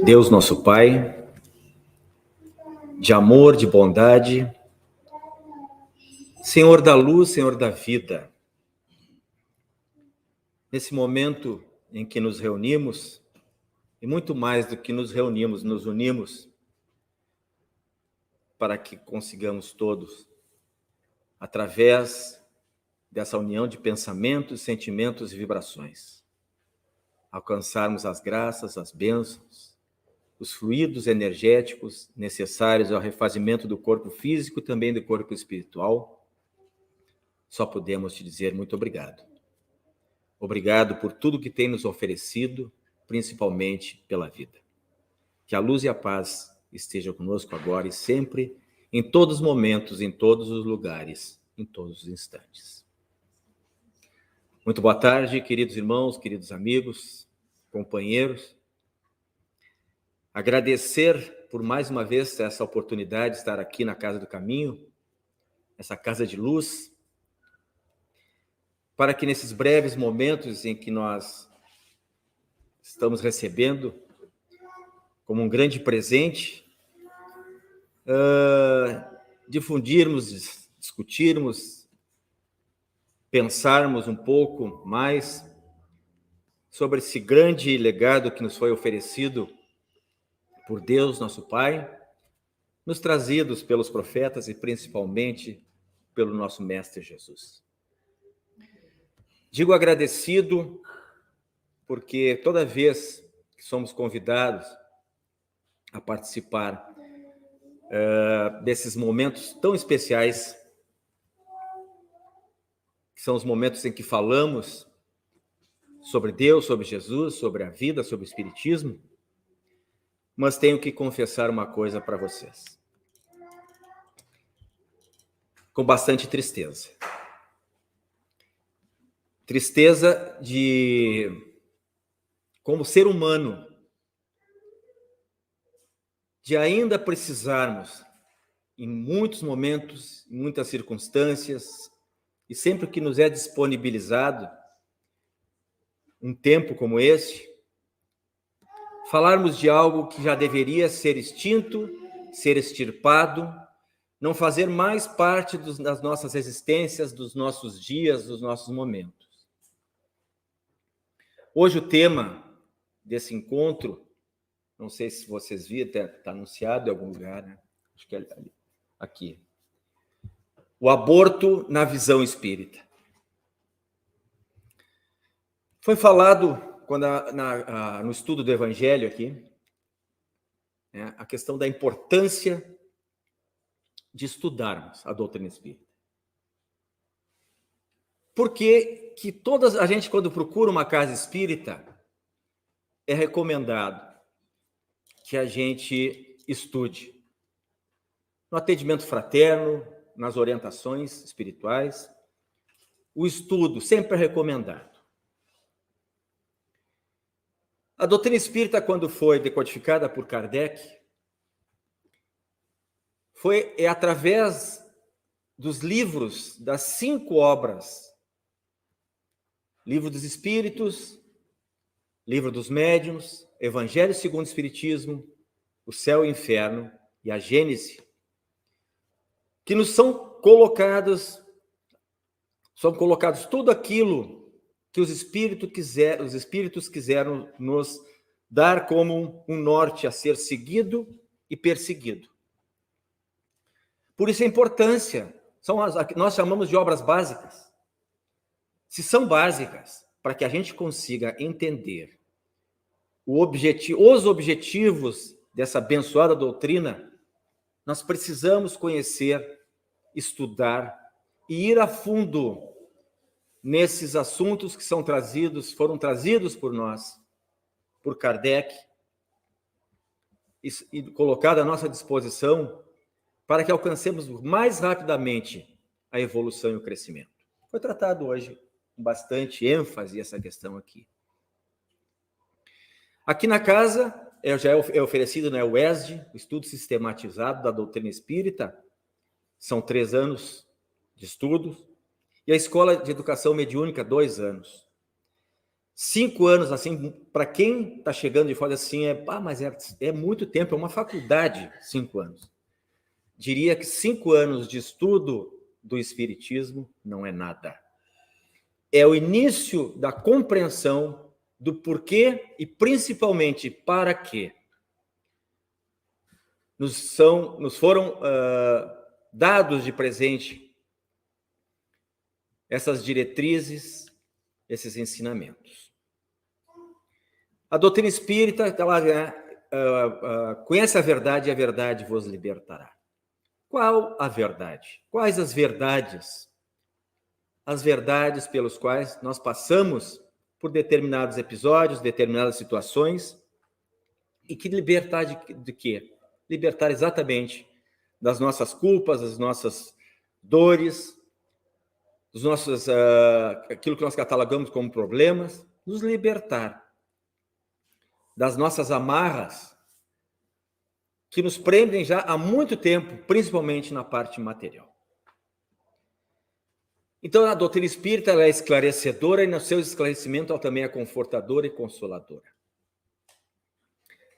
Deus nosso Pai, de amor, de bondade, Senhor da luz, Senhor da vida, nesse momento em que nos reunimos, e muito mais do que nos reunimos, nos unimos, para que consigamos todos, através dessa união de pensamentos, sentimentos e vibrações, alcançarmos as graças, as bênçãos, os fluidos energéticos necessários ao refazimento do corpo físico e também do corpo espiritual. Só podemos te dizer muito obrigado. Obrigado por tudo que tem nos oferecido, principalmente pela vida. Que a luz e a paz estejam conosco agora e sempre, em todos os momentos, em todos os lugares, em todos os instantes. Muito boa tarde, queridos irmãos, queridos amigos, companheiros. Agradecer por mais uma vez essa oportunidade de estar aqui na Casa do Caminho, essa casa de luz, para que nesses breves momentos em que nós estamos recebendo como um grande presente, difundirmos, discutirmos, pensarmos um pouco mais sobre esse grande legado que nos foi oferecido por Deus, nosso Pai, nos trazidos pelos profetas e principalmente pelo nosso Mestre Jesus. Digo agradecido porque toda vez que somos convidados a participar desses momentos tão especiais, que são os momentos em que falamos sobre Deus, sobre Jesus, sobre a vida, sobre o Espiritismo, mas tenho que confessar uma coisa para vocês, com bastante tristeza. Tristeza de, como ser humano, de ainda precisarmos, em muitos momentos, em muitas circunstâncias, e sempre que nos é disponibilizado um tempo como este, falarmos de algo que já deveria ser extinto, ser extirpado, não fazer mais parte das nossas existências, dos nossos dias, dos nossos momentos. Hoje o tema desse encontro, não sei se vocês viram, está anunciado em algum lugar, né? Acho que é ali, aqui. O aborto na visão espírita. Foi falado quando no estudo do Evangelho aqui, né, a questão da importância de estudarmos a doutrina espírita. Porque que a gente, quando procura uma casa espírita, é recomendado que a gente estude no atendimento fraterno, nas orientações espirituais. O estudo sempre é recomendado. A doutrina espírita, quando foi decodificada por Kardec, foi através dos livros, das 5 obras: Livro dos Espíritos, Livro dos Médiuns, Evangelho segundo o Espiritismo, O Céu e o Inferno e a Gênese, que nos são colocados tudo aquilo que os espíritos quiseram nos dar como um norte a ser seguido e perseguido. Por isso a importância, nós chamamos de obras básicas. Se são básicas, para que a gente consiga entender os objetivos dessa abençoada doutrina, nós precisamos conhecer, estudar e ir a fundo nesses assuntos que foram trazidos por nós, por Kardec, e colocado à nossa disposição para que alcancemos mais rapidamente a evolução e o crescimento. Foi tratado hoje com bastante ênfase essa questão aqui. Aqui na casa já é oferecido, né, o ESD, o Estudo Sistematizado da Doutrina Espírita. São 3 anos de estudos. E a Escola de Educação Mediúnica, 2 anos. 5 anos, assim, para quem está chegando de fora, assim, mas é muito tempo, é uma faculdade, 5 anos. Diria que 5 anos de estudo do Espiritismo não é nada. É o início da compreensão do porquê e principalmente para quê nos foram dados de presente essas diretrizes, esses ensinamentos. A doutrina espírita, ela conhece a verdade e a verdade vos libertará. Qual a verdade? Quais as verdades? As verdades pelos quais nós passamos por determinados episódios, determinadas situações, e que libertar de quê? Libertar exatamente das nossas culpas, das nossas dores, dos nossos, aquilo que nós catalogamos como problemas, nos libertar das nossas amarras que nos prendem já há muito tempo, principalmente na parte material. Então, a doutrina espírita ela é esclarecedora e no seu esclarecimento ela também é confortadora e consoladora.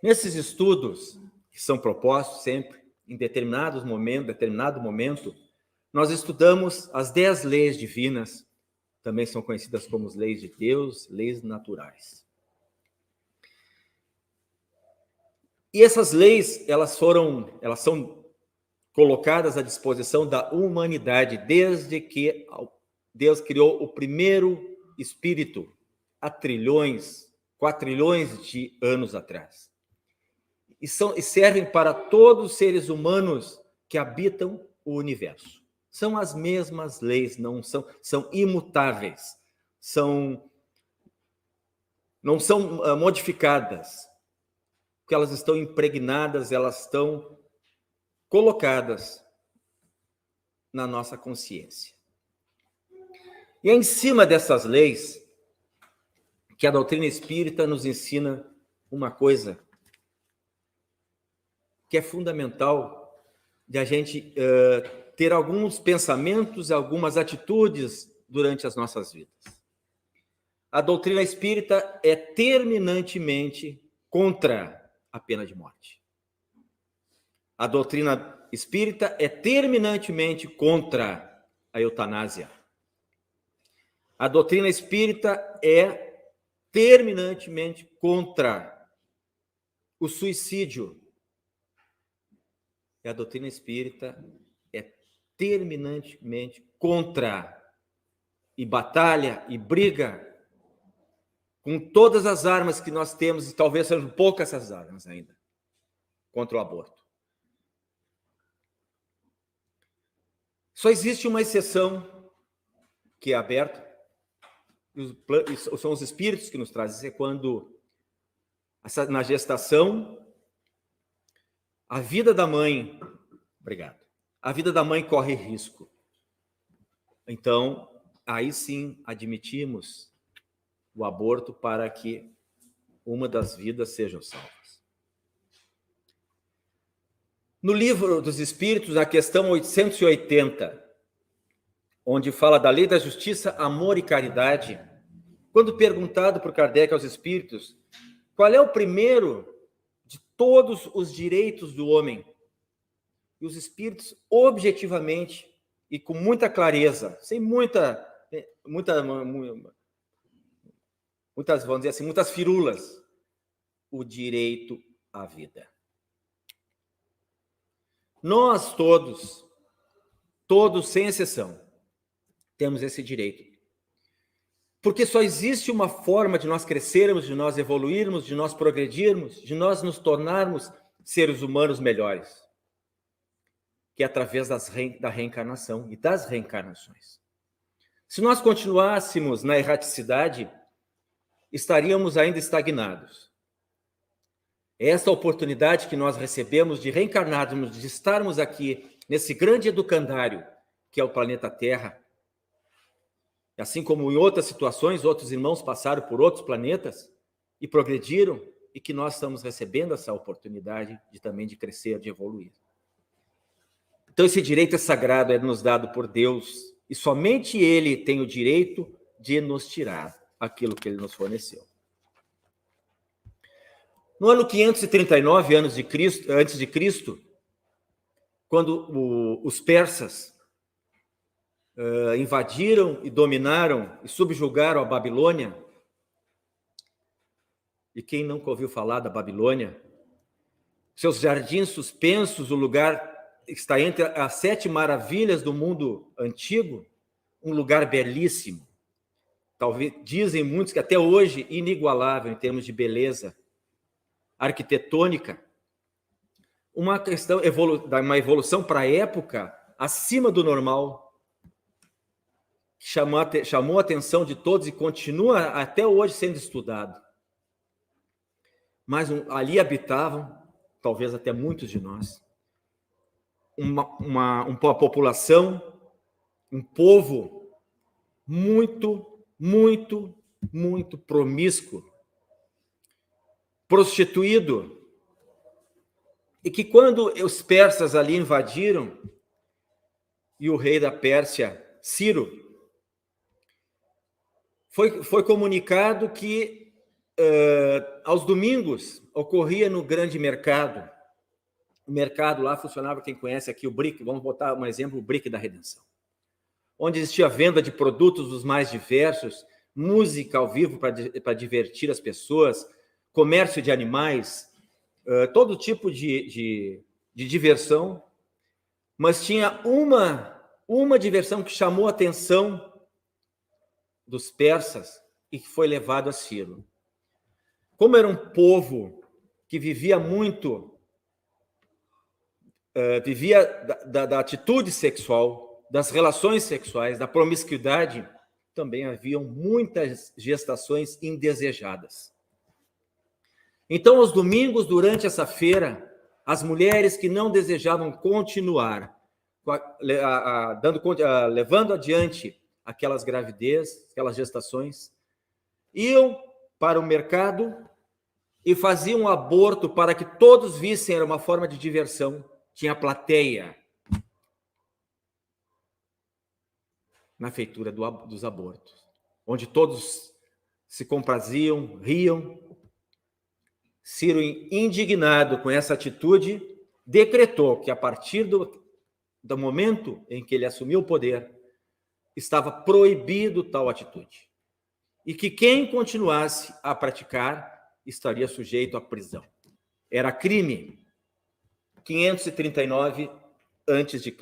Nesses estudos que são propostos sempre, em determinado momento, nós estudamos as 10 leis divinas, também são conhecidas como as leis de Deus, leis naturais. E essas leis, elas são colocadas à disposição da humanidade desde que Deus criou o primeiro espírito há quatrilhões de anos atrás. E servem para todos os seres humanos que habitam o universo. São as mesmas leis, são imutáveis, não são modificadas, porque elas estão impregnadas, elas estão colocadas na nossa consciência. E é em cima dessas leis que a doutrina espírita nos ensina uma coisa que é fundamental de a gente ter alguns pensamentos, algumas atitudes durante as nossas vidas. A doutrina espírita é terminantemente contra a pena de morte. A doutrina espírita é terminantemente contra a eutanásia. A doutrina espírita é terminantemente contra o suicídio. E a doutrina espírita é terminantemente contra e batalha e briga com todas as armas que nós temos, e talvez sejam poucas essas armas ainda, contra o aborto. Só existe uma exceção que é aberta, são os espíritos que nos trazem isso, é quando na gestação a vida da mãe, a vida da mãe corre risco. Então, aí sim admitimos o aborto para que uma das vidas sejam salvas. No livro dos Espíritos, na questão 880, onde fala da lei da justiça, amor e caridade, quando perguntado por Kardec aos Espíritos, qual é o primeiro de todos os direitos do homem? E os Espíritos, objetivamente e com muita clareza, sem muitas, vamos dizer assim, muitas firulas, o direito à vida. Nós todos sem exceção, temos esse direito. Porque só existe uma forma de nós crescermos, de nós evoluirmos, de nós progredirmos, de nós nos tornarmos seres humanos melhores, que é através da reencarnação e das reencarnações. Se nós continuássemos na erraticidade, estaríamos ainda estagnados. Essa oportunidade que nós recebemos de reencarnarmos, de estarmos aqui nesse grande educandário que é o planeta Terra, assim como em outras situações, outros irmãos passaram por outros planetas e progrediram, e que nós estamos recebendo essa oportunidade também de crescer, de evoluir. Então, esse direito é sagrado, é nos dado por Deus, e somente Ele tem o direito de nos tirar. aquilo que ele nos forneceu. No ano 539 antes de Cristo, quando os persas invadiram e dominaram e subjugaram a Babilônia, e quem nunca ouviu falar da Babilônia, seus jardins suspensos, o lugar está entre as 7 maravilhas do mundo antigo, um lugar belíssimo. Talvez dizem muitos que até hoje inigualável em termos de beleza arquitetônica. Uma questão, uma evolução para a época acima do normal, que chamou a atenção de todos e continua até hoje sendo estudado. Mas ali habitavam, talvez até muitos de nós, uma população, um povo muito, muito, muito promíscuo, prostituído, e que quando os persas ali invadiram, e o rei da Pérsia, Ciro, foi comunicado que aos domingos ocorria no grande mercado. O mercado lá funcionava, quem conhece aqui o BRIC, vamos botar um exemplo, o BRIC da Redenção, onde existia venda de produtos dos mais diversos, música ao vivo para divertir as pessoas, comércio de animais, todo tipo de diversão, mas tinha uma diversão que chamou a atenção dos persas e que foi levado a Ciro. Como era um povo que vivia muito, vivia da atitude sexual, das relações sexuais, da promiscuidade, também haviam muitas gestações indesejadas. Então, aos domingos, durante essa feira, as mulheres que não desejavam continuar levando adiante aquelas gravidez, aquelas gestações, iam para o mercado e faziam um aborto para que todos vissem, era uma forma de diversão. Tinha plateia na feitura dos abortos, onde todos se compraziam, riam. Ciro, indignado com essa atitude, decretou que a partir do momento em que ele assumiu o poder, estava proibido tal atitude. E que quem continuasse a praticar estaria sujeito à prisão. Era crime. 539 a.C.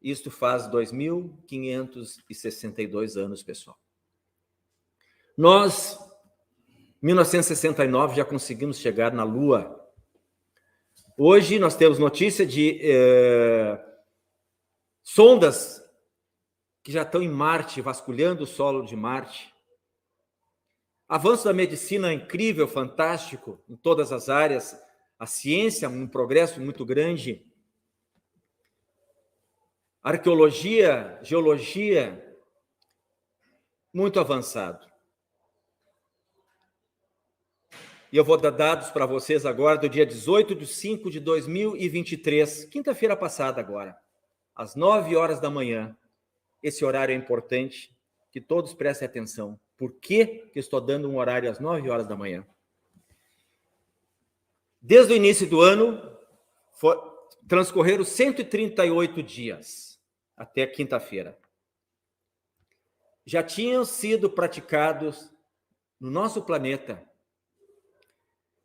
Isto faz 2.562 anos, pessoal. Nós, em 1969, já conseguimos chegar na Lua. Hoje nós temos notícia de sondas que já estão em Marte, vasculhando o solo de Marte. Avanço da medicina incrível, fantástico, em todas as áreas. A ciência, um progresso muito grande. Arqueologia, geologia, muito avançado. E eu vou dar dados para vocês agora do dia 18/5/2023, quinta-feira passada agora, às 9 horas da manhã. Esse horário é importante, que todos prestem atenção. Por que eu estou dando um horário às 9 horas da manhã? Desde o início do ano, transcorreram 138 dias, até quinta-feira. Já tinham sido praticados no nosso planeta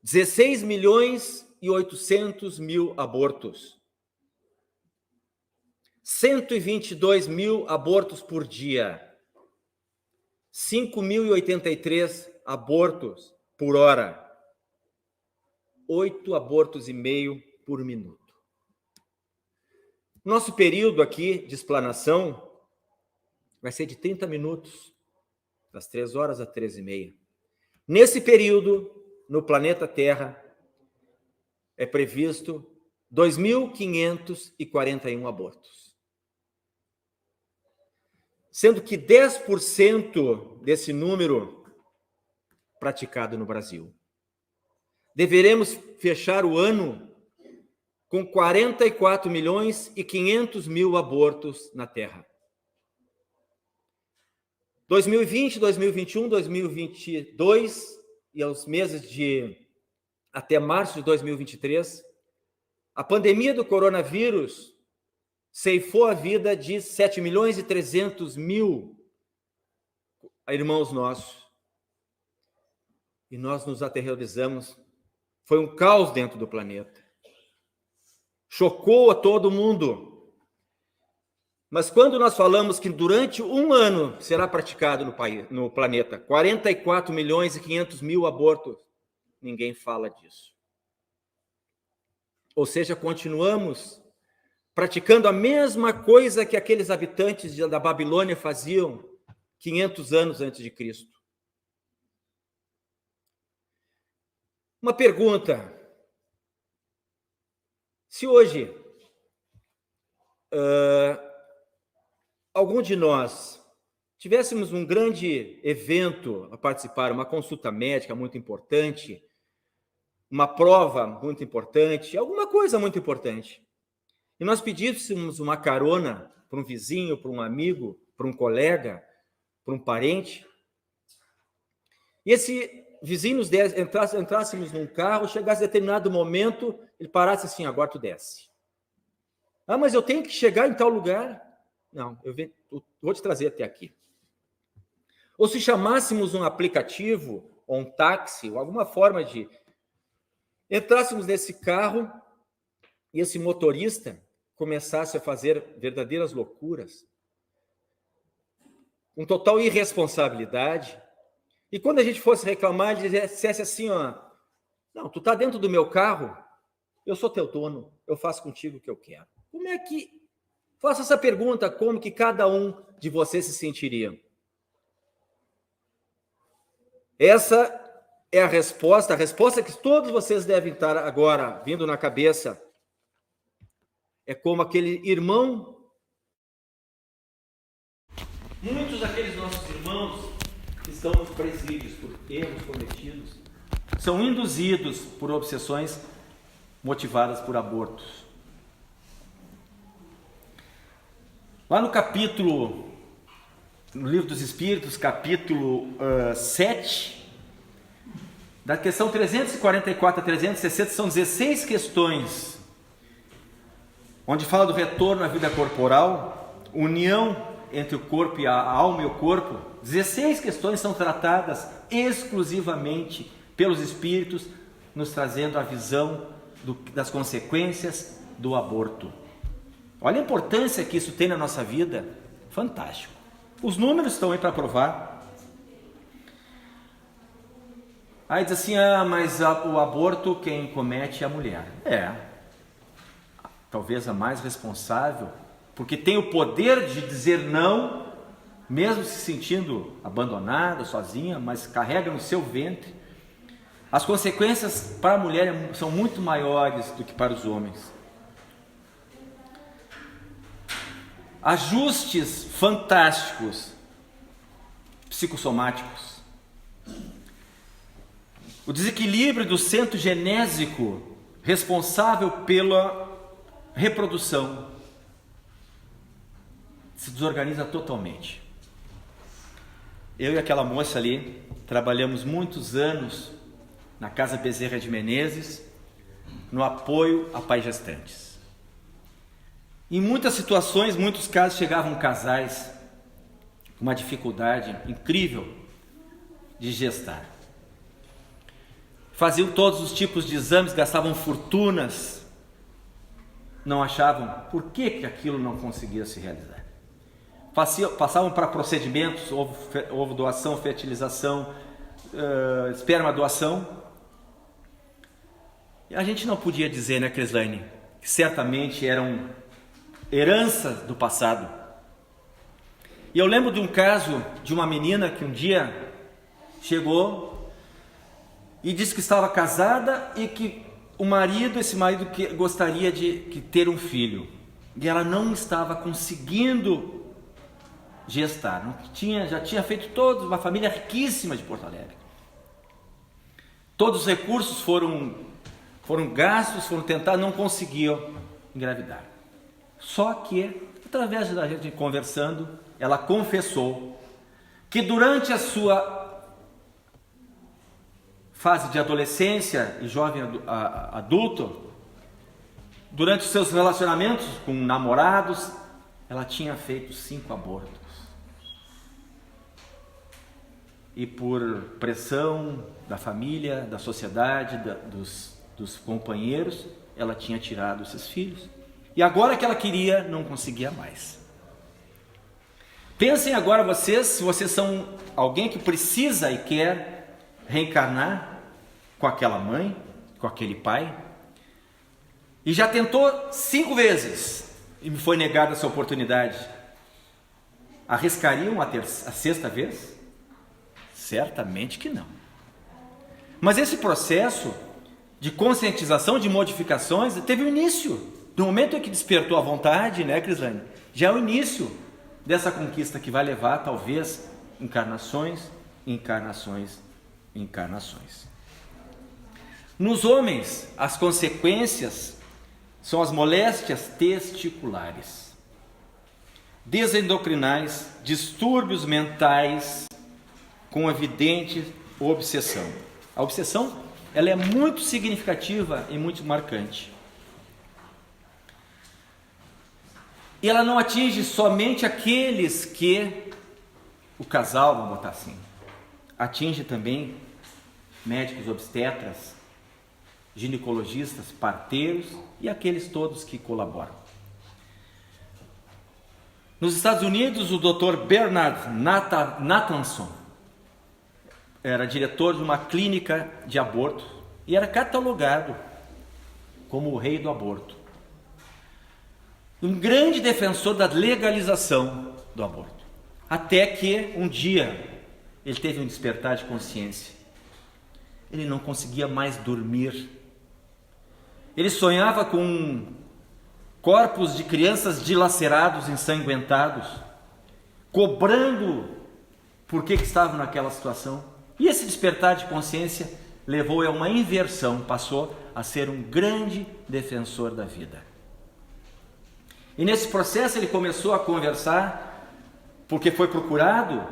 16.800.000 abortos. 122.000 abortos por dia. 5.083 abortos por hora. 8 abortos e meio por minuto. Nosso período aqui de explanação vai ser de 30 minutos, das 3 horas às 13h30. Nesse período, no planeta Terra, é previsto 2.541 abortos. Sendo que 10% desse número praticado no Brasil. Deveremos fechar o ano com 44.500.000 abortos na Terra. 2020, 2021, 2022 e aos meses de até março de 2023, a pandemia do coronavírus ceifou a vida de 7.300.000 irmãos nossos. E nós nos aterrorizamos. Foi um caos dentro do planeta. Chocou a todo mundo. Mas quando nós falamos que durante um ano será praticado no planeta 44.500.000 abortos, ninguém fala disso. Ou seja, continuamos praticando a mesma coisa que aqueles habitantes da Babilônia faziam 500 anos antes de Cristo. Uma pergunta: se hoje algum de nós tivéssemos um grande evento a participar, uma consulta médica muito importante, uma prova muito importante, alguma coisa muito importante, e nós pedíssemos uma carona para um vizinho, para um amigo, para um colega, para um parente, e esse vizinho nos entrássemos num carro, chegasse a determinado momento, ele parasse assim: agora tu desce. Ah, mas eu tenho que chegar em tal lugar. Não, eu vou te trazer até aqui. Ou se chamássemos um aplicativo, ou um táxi, ou alguma forma de... entrássemos nesse carro e esse motorista começasse a fazer verdadeiras loucuras, com total irresponsabilidade, e quando a gente fosse reclamar, ele dissesse assim, ó: não, tu tá dentro do meu carro, eu sou teu dono, eu faço contigo o que eu quero. Como é que... faça essa pergunta, como que cada um de vocês se sentiria? Essa é a resposta que todos vocês devem estar agora vindo na cabeça. É como aquele irmão. Muitos daqueles nossos irmãos que estão nos presídios por erros cometidos são induzidos por obsessões motivadas por abortos. Lá no capítulo, no Livro dos Espíritos, capítulo 7, da questão 344 a 360, são 16 questões, onde fala do retorno à vida corporal, união entre o corpo e a alma e o corpo. 16 questões são tratadas exclusivamente pelos Espíritos, nos trazendo a visão das consequências do aborto. Olha a importância que isso tem na nossa vida. Fantástico. Os números estão aí para provar. Aí diz assim: mas o aborto quem comete é a mulher. Talvez a mais responsável, porque tem o poder de dizer não, mesmo se sentindo abandonada, sozinha, mas carrega no seu ventre. As consequências para a mulher são muito maiores do que para os homens. Ajustes fantásticos psicossomáticos. O desequilíbrio do centro genésico responsável pela reprodução se desorganiza totalmente. Eu e aquela moça ali trabalhamos muitos anos na Casa Bezerra de Menezes, no apoio a pais gestantes. Em muitas situações, muitos casos, chegavam casais com uma dificuldade incrível de gestar. Faziam todos os tipos de exames, gastavam fortunas, não achavam por que aquilo não conseguia se realizar. Passavam para procedimentos, ovo doação, fertilização, esperma doação. E a gente não podia dizer, né, Crislaine, que certamente eram heranças do passado. E eu lembro de um caso de uma menina que um dia chegou e disse que estava casada e que esse marido que gostaria de ter um filho, e ela não estava conseguindo gestar, já tinha feito toda uma família riquíssima de Porto Alegre. Todos os recursos foram gastos, foram tentados, não conseguiam engravidar. Só que, através da gente conversando, ela confessou que durante a sua fase de adolescência e jovem adulto, durante os seus relacionamentos com namorados, ela tinha feito 5 abortos. E por pressão da família, da sociedade, dos companheiros, ela tinha tirado esses filhos. E agora que ela queria, não conseguia mais. Pensem agora vocês, se vocês são alguém que precisa e quer reencarnar com aquela mãe, com aquele pai, e já tentou 5 vezes e me foi negada essa oportunidade. Arriscariam a 6ª vez? Certamente que não. Mas esse processo de conscientização, de modificações, teve um início. Do momento em que despertou a vontade, né, Crislane? Já é o início dessa conquista que vai levar, talvez, encarnações, encarnações, encarnações. Nos homens, as consequências são as moléstias testiculares, desendocrinais, distúrbios mentais, com evidente obsessão. A obsessão, ela é muito significativa e muito marcante. E ela não atinge somente aqueles que o casal, vamos botar assim, atinge também médicos obstetras, ginecologistas, parteiros e aqueles todos que colaboram. Nos Estados Unidos, o Dr. Bernard Nathanson era diretor de uma clínica de aborto e era catalogado como o rei do aborto. Um grande defensor da legalização do aborto. Até que um dia ele teve um despertar de consciência. Ele não conseguia mais dormir. Ele sonhava com corpos de crianças dilacerados, ensanguentados, cobrando por que estavam naquela situação. E esse despertar de consciência levou a uma inversão, passou a ser um grande defensor da vida. E nesse processo ele começou a conversar, porque foi procurado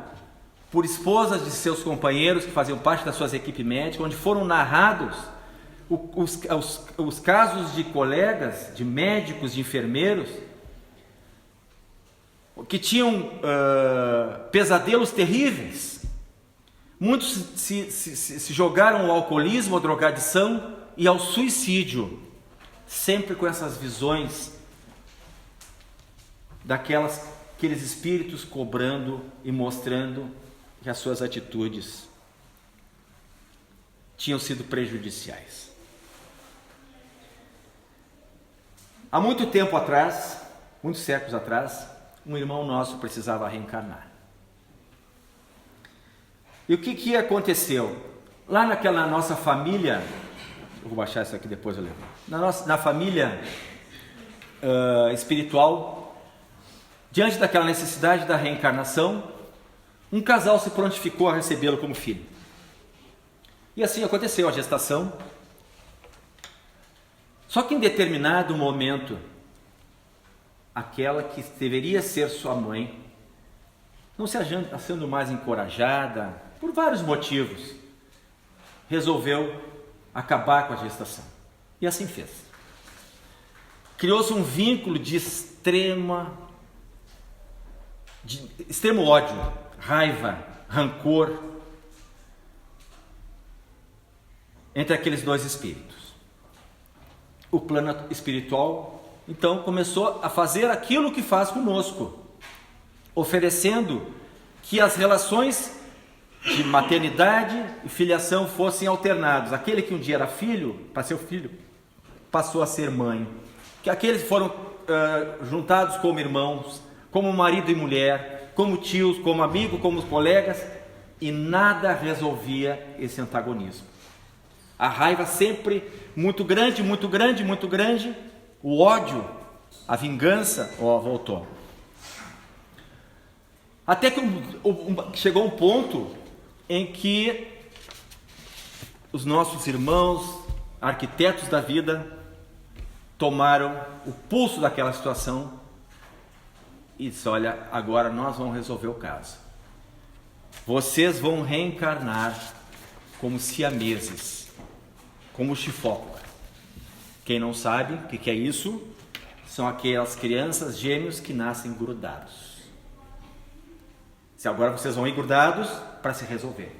por esposas de seus companheiros que faziam parte das suas equipes médicas, onde foram narrados os casos de colegas, de médicos, de enfermeiros, que tinham pesadelos terríveis. Muitos se jogaram ao alcoolismo, à drogadição e ao suicídio, sempre com essas visões daqueles espíritos cobrando e mostrando que as suas atitudes tinham sido prejudiciais. Há muito tempo atrás, muitos séculos atrás, um irmão nosso precisava reencarnar. E o que aconteceu? Lá naquela nossa família, eu vou baixar isso aqui depois eu levo. Na família espiritual, diante daquela necessidade da reencarnação, um casal se prontificou a recebê-lo como filho. E assim aconteceu a gestação. Só que em determinado momento, aquela que deveria ser sua mãe, não se achando mais encorajada, por vários motivos, resolveu acabar com a gestação. E assim fez. Criou-se um vínculo de extremo ódio, raiva, rancor entre aqueles dois espíritos. O plano espiritual, então, começou a fazer aquilo que faz conosco, oferecendo que as relações de maternidade e filiação fossem alternados. Aquele que um dia era filho, para ser filho, passou a ser mãe. Que aqueles foram juntados como irmãos, como marido e mulher, como tios, como amigo, como colegas, e nada resolvia esse antagonismo. A raiva sempre muito grande, muito grande, muito grande. O ódio, a vingança, voltou. Até que chegou um ponto em que os nossos irmãos, arquitetos da vida, tomaram o pulso daquela situação e disse: olha, agora nós vamos resolver o caso. vocês vão reencarnar como siameses, como chifócora. Quem não sabe o que é isso, são aquelas crianças gêmeos que nascem grudados. Se agora vocês vão ir grudados para se resolver,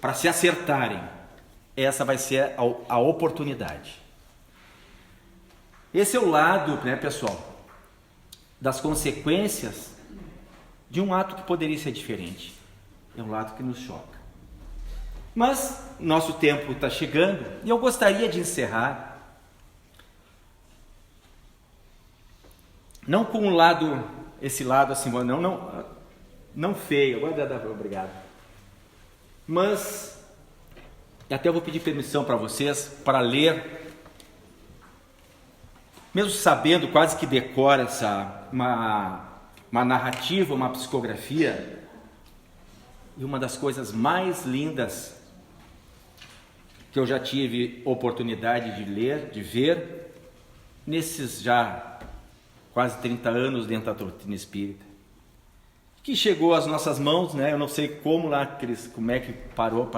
para se acertarem. Essa vai ser a oportunidade. Esse é o lado, né, pessoal, das consequências de um ato que poderia ser diferente. É um lado que nos choca. Mas nosso tempo está chegando e eu gostaria de encerrar não com esse lado assim, não feio, obrigado. Mas até eu vou pedir permissão para vocês para ler, mesmo sabendo quase que decora uma narrativa, uma psicografia, e uma das coisas mais lindas que eu já tive oportunidade de ler, de ver, nesses já quase 30 anos dentro da doutrina espírita, que chegou às nossas mãos, né? Eu não sei como é que parou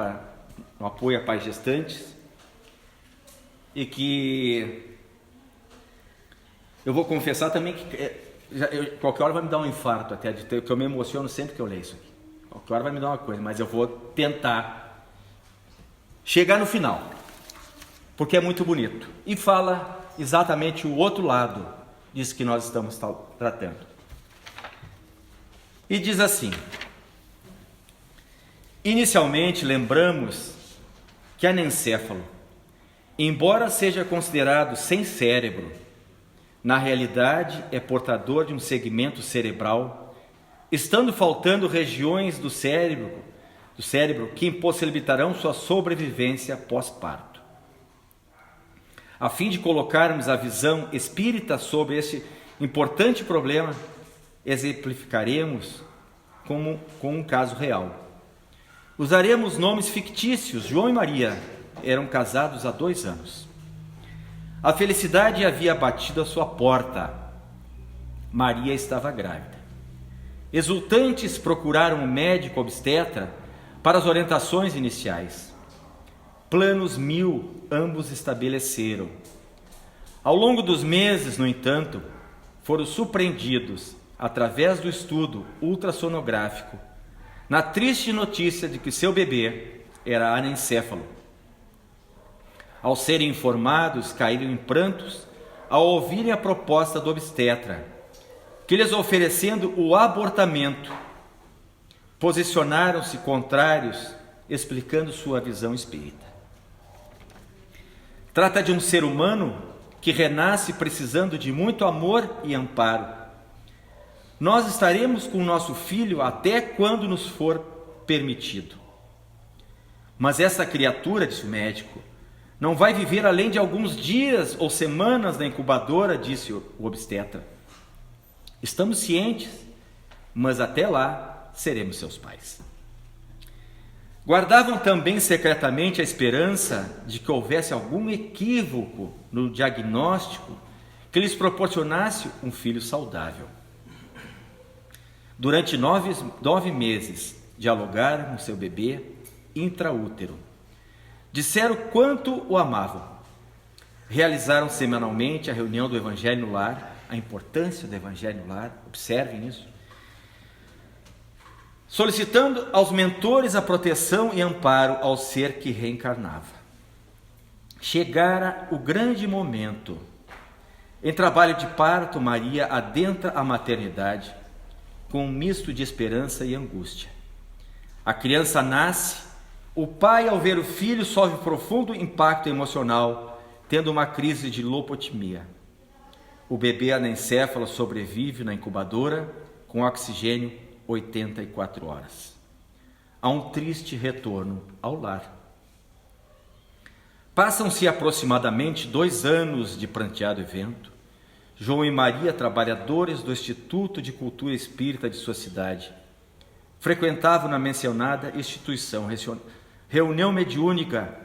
no apoio a pais gestantes, e que eu vou confessar também que qualquer hora vai me dar um infarto até, que eu me emociono sempre que eu leio isso aqui. Qualquer hora vai me dar uma coisa, mas eu vou tentar chegar no final, porque é muito bonito e fala exatamente o outro lado disso que nós estamos tratando. E diz assim: inicialmente lembramos que anencéfalo, embora seja considerado sem cérebro, na realidade é portador de um segmento cerebral, estando faltando regiões do cérebro que impossibilitarão sua sobrevivência pós-parto. A fim de colocarmos a visão espírita sobre este importante problema, exemplificaremos com um caso real. Usaremos nomes fictícios. João e Maria eram casados há 2 anos. A felicidade havia batido à sua porta. Maria estava grávida. Exultantes procuraram um médico obstetra para as orientações iniciais. Planos 1000 ambos estabeleceram. Ao longo dos meses, no entanto, foram surpreendidos, através do estudo ultrassonográfico, na triste notícia de que seu bebê era anencéfalo. Ao serem informados, caíram em prantos ao ouvirem a proposta do obstetra, que lhes oferecendo o abortamento, posicionaram-se contrários, explicando sua visão espírita. Trata de um ser humano que renasce precisando de muito amor e amparo. Nós estaremos com o nosso filho até quando nos for permitido. Mas essa criatura, disse o médico, não vai viver além de alguns dias ou semanas na incubadora, disse o obstetra. Estamos cientes, mas até lá seremos seus pais. Guardavam também secretamente a esperança de que houvesse algum equívoco no diagnóstico que lhes proporcionasse um filho saudável. Durante 9 meses, dialogaram com seu bebê intraútero. Disseram quanto o amavam. Realizaram semanalmente a reunião do Evangelho no Lar, a importância do Evangelho no Lar, observem isso, solicitando aos mentores a proteção e amparo ao ser que reencarnava. Chegara o grande momento. Em trabalho de parto, Maria adentra a maternidade com um misto de esperança e angústia. A criança nasce, o pai, ao ver o filho, sofre profundo impacto emocional, tendo uma crise de lopotimia. O bebê anencéfalo sobrevive na incubadora com oxigênio 84 horas. Há um triste retorno ao lar. Passam-se aproximadamente 2 anos de pranteado evento. João e Maria, trabalhadores do Instituto de Cultura Espírita de sua cidade, frequentavam na mencionada instituição reunião mediúnica,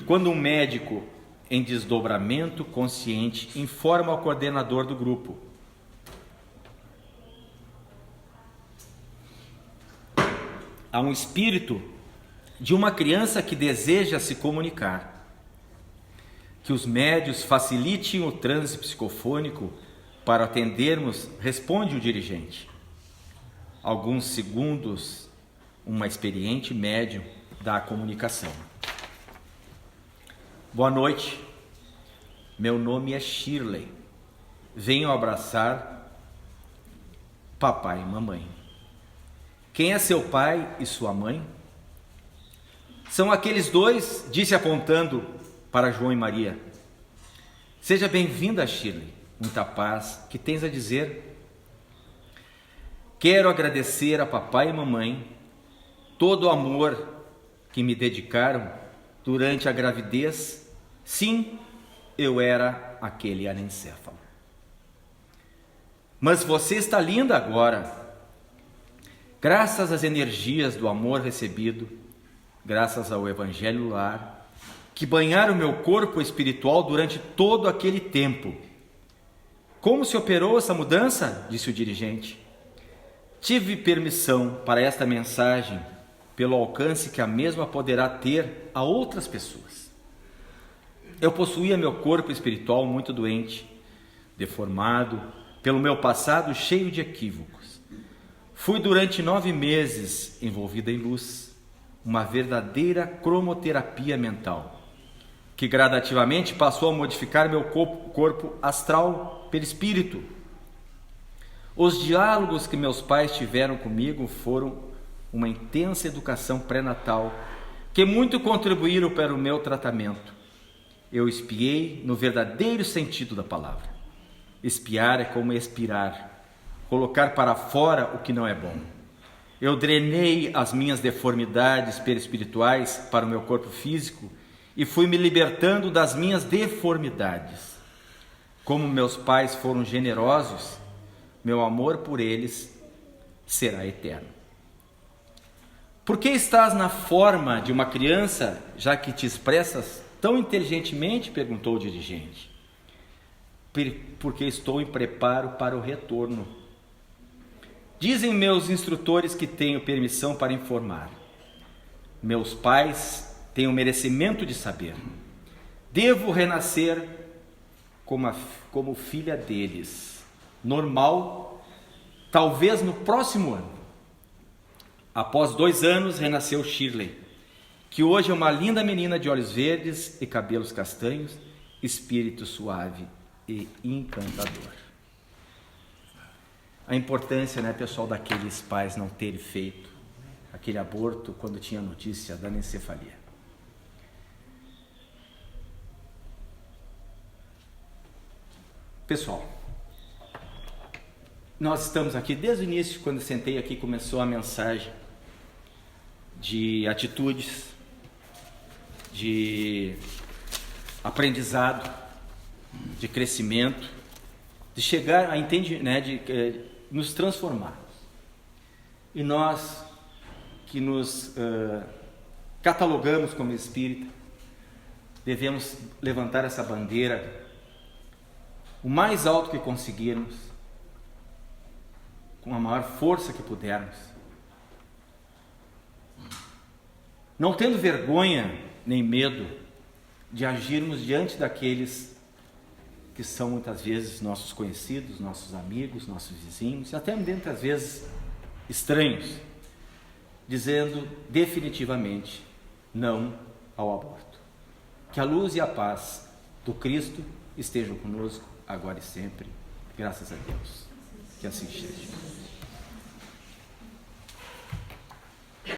quando um médico em desdobramento consciente informa ao coordenador do grupo: a um espírito de uma criança que deseja se comunicar. Que os médios facilitem o transe psicofônico para atendermos, responde o dirigente. Alguns segundos, uma experiente médium dá a comunicação. Boa noite, meu nome é Shirley. Venho abraçar papai e mamãe. Quem é seu pai e sua mãe? São aqueles dois, disse apontando para João e Maria. Seja bem-vinda, Shirley. Muita paz. Que tens a dizer? Quero agradecer a papai e mamãe todo o amor que me dedicaram durante a gravidez. Sim, eu era aquele anencéfalo. Mas você está linda agora. Graças às energias do amor recebido, graças ao Evangelho Lar, que banharam meu corpo espiritual durante todo aquele tempo. Como se operou essa mudança? Disse o dirigente. Tive permissão para esta mensagem, pelo alcance que a mesma poderá ter a outras pessoas. Eu possuía meu corpo espiritual muito doente, deformado, pelo meu passado cheio de equívocos. Fui durante 9 meses envolvida em luz, uma verdadeira cromoterapia mental, que gradativamente passou a modificar meu corpo astral perispírito. Os diálogos que meus pais tiveram comigo foram uma intensa educação pré-natal, que muito contribuíram para o meu tratamento. Eu espiei no verdadeiro sentido da palavra. Espiar é como expirar, colocar para fora o que não é bom. Eu drenei as minhas deformidades perispirituais para o meu corpo físico e fui me libertando das minhas deformidades. Como meus pais foram generosos, meu amor por eles será eterno. Por que estás na forma de uma criança, já que te expressas tão inteligentemente? Perguntou o dirigente. Porque estou em preparo para o retorno. Dizem meus instrutores que tenho permissão para informar. Meus pais têm o merecimento de saber. Devo renascer como filha deles. Normal, talvez no próximo ano. Após 2 anos, renasceu Shirley, que hoje é uma linda menina de olhos verdes e cabelos castanhos, espírito suave e encantador. A importância, né, pessoal, daqueles pais não terem feito aquele aborto quando tinha notícia da anencefalia. Pessoal, nós estamos aqui desde o início, quando eu sentei aqui, começou a mensagem de atitudes, de aprendizado, de crescimento, de chegar a entender, né, de nos transformarmos. E nós que nos catalogamos como espírita, devemos levantar essa bandeira o mais alto que conseguirmos, com a maior força que pudermos, não tendo vergonha nem medo de agirmos diante daqueles que são muitas vezes nossos conhecidos, nossos amigos, nossos vizinhos, e até muitas vezes estranhos, dizendo definitivamente não ao aborto. Que a luz e a paz do Cristo estejam conosco agora e sempre, graças a Deus. Que assim seja.